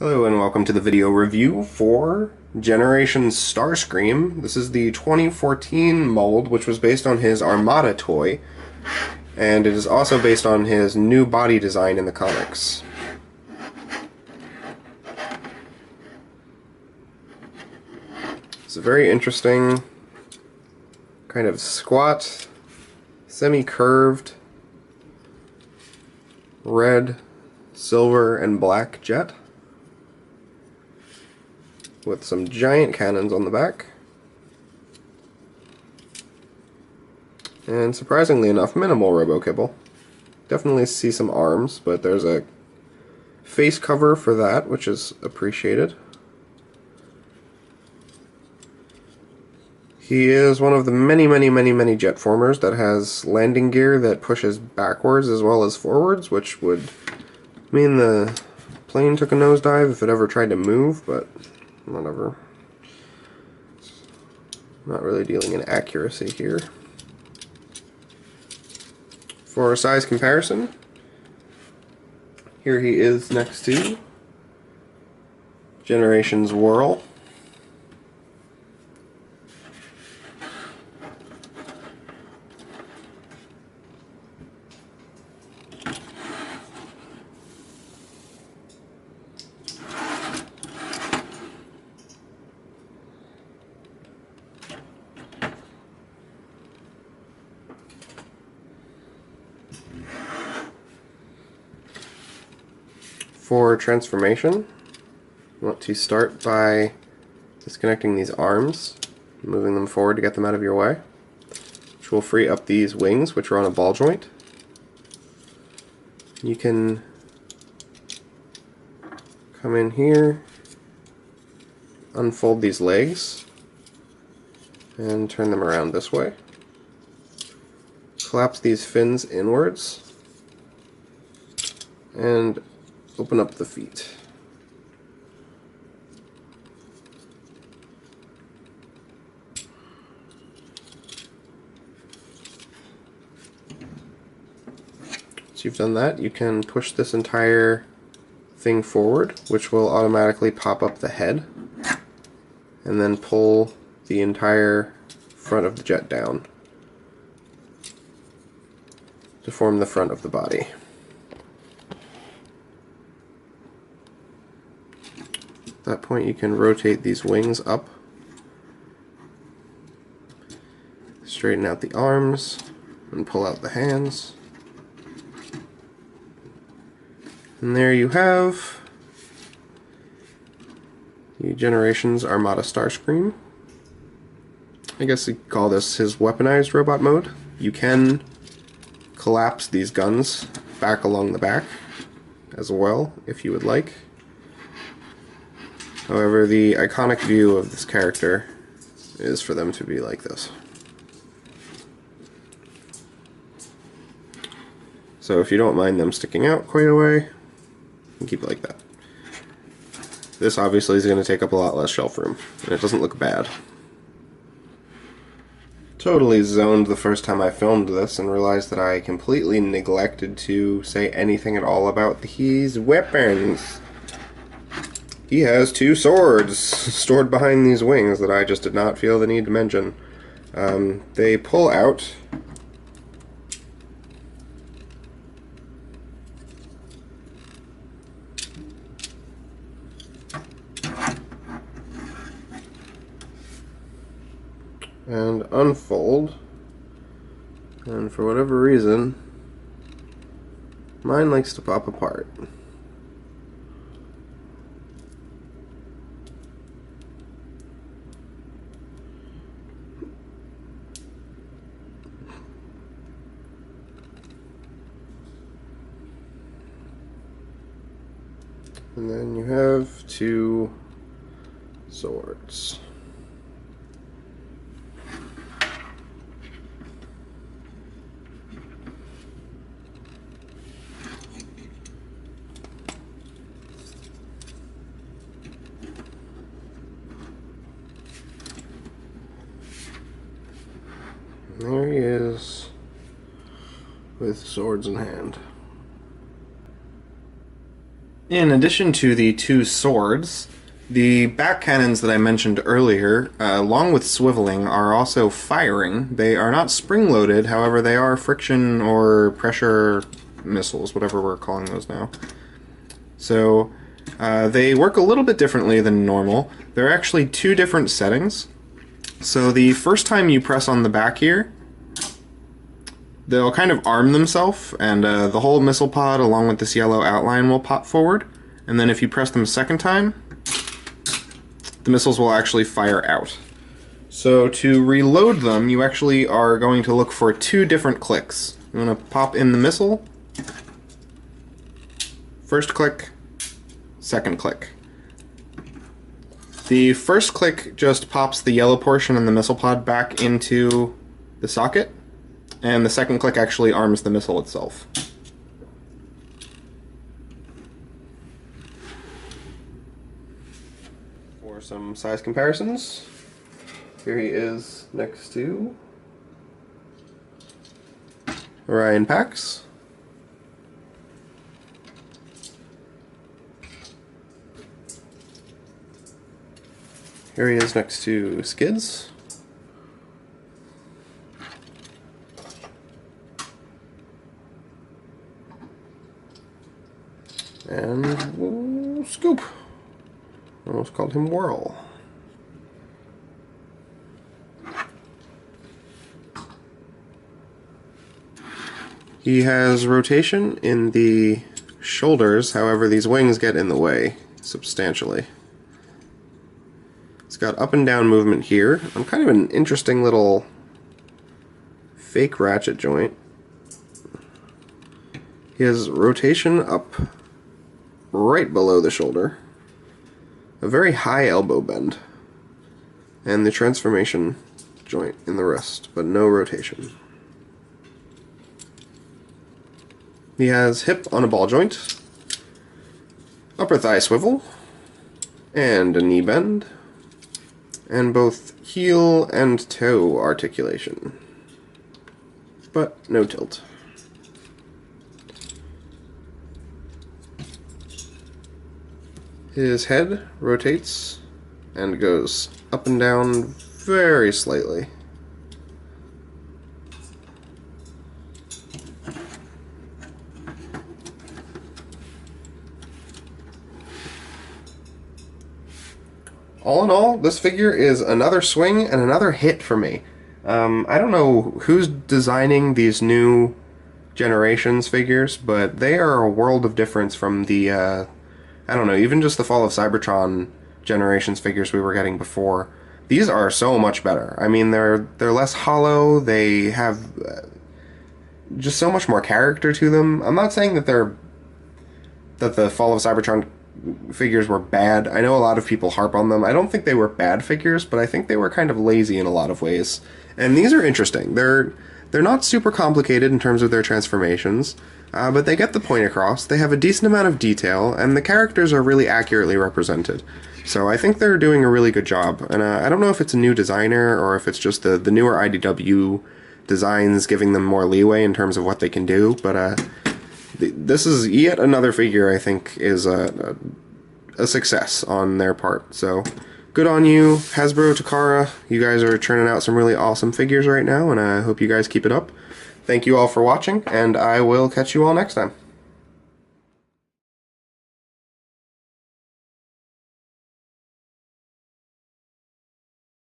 Hello and welcome to the video review for Generation Starscream. This is the 2014 mold, which was based on his Armada toy, and it is also based on his new body design in the comics. It's a very interesting, kind of squat, semi-curved, red, silver, and black jet, with some giant cannons on the back, and surprisingly enough, minimal robo-kibble. Definitely see some arms, but there's a face cover for that, which is appreciated. He is one of the many jet formers that has landing gear that pushes backwards as well as forwards, which would mean the plane took a nosedive if it ever tried to move, but whatever. Not really dealing in accuracy here. For a size comparison, here he is next to Generation's Whirl. For transformation, you want to start by disconnecting these arms, moving them forward to get them out of your way, which will free up these wings, which are on a ball joint. You can come in here, unfold these legs, and turn them around this way. Collapse these fins inwards, and open up the feet. Once you've done that, you can push this entire thing forward, which will automatically pop up the head, and then pull the entire front of the jet down to form the front of the body. At that point, you can rotate these wings up, straighten out the arms, and pull out the hands. And there you have the Generation's Armada Starscream. I guess you could call this his weaponized robot mode. You can collapse these guns back along the back as well, if you would like. However, the iconic view of this character is for them to be like this. So if you don't mind them sticking out quite a way, you can keep it like that. This obviously is going to take up a lot less shelf room, and it doesn't look bad. Totally zoned the first time I filmed this and realized that I completely neglected to say anything at all about his weapons. He has two swords stored behind these wings that I just did not feel the need to mention. They pull out and unfold, and for whatever reason, mine likes to pop apart. And then you have two swords. And there he is with swords in hand. In addition to the two swords, the back cannons that I mentioned earlier, along with swiveling, are also firing. They are not spring-loaded, however they are friction or pressure missiles, whatever we're calling those now. So they work a little bit differently than normal. There are actually two different settings. So the first time you press on the back here, they'll kind of arm themselves, and the whole missile pod along with this yellow outline will pop forward. And then if you press them a second time, the missiles will actually fire out. So to reload them, you actually are going to look for two different clicks. You want to pop in the missile, first click, second click. The first click just pops the yellow portion in the missile pod back into the socket, and the second click actually arms the missile itself. For some size comparisons, here he is next to Orion Pax. Here he is next to Skids. And Scoop. Almost called him Whirl. He has rotation in the shoulders, however these wings get in the way substantially. It's got up and down movement here. I'm kind of an interesting little fake ratchet joint. He has rotation up right below the shoulder, a very high elbow bend, and the transformation joint in the wrist, but no rotation. He has hip on a ball joint, upper thigh swivel, and a knee bend, and both heel and toe articulation, but no tilt. His head rotates and goes up and down very slightly. All in all, this figure is another swing and another hit for me. I don't know who's designing these new Generations figures, but they are a world of difference from the, I don't know, even just the Fall of Cybertron Generations figures we were getting before. These are so much better. I mean, they're less hollow, they have just so much more character to them. I'm not saying that the Fall of Cybertron figures were bad. I know a lot of people harp on them. I don't think they were bad figures, but I think they were kind of lazy in a lot of ways. And these are interesting. They're not super complicated in terms of their transformations, but they get the point across. They have a decent amount of detail, and the characters are really accurately represented. So I think they're doing a really good job. And I don't know if it's a new designer or if it's just the newer IDW designs giving them more leeway in terms of what they can do, but this is yet another figure I think is a success on their part. So good on you, Hasbro, Takara. You guys are churning out some really awesome figures right now, and I hope you guys keep it up. Thank you all for watching, and I will catch you all next time.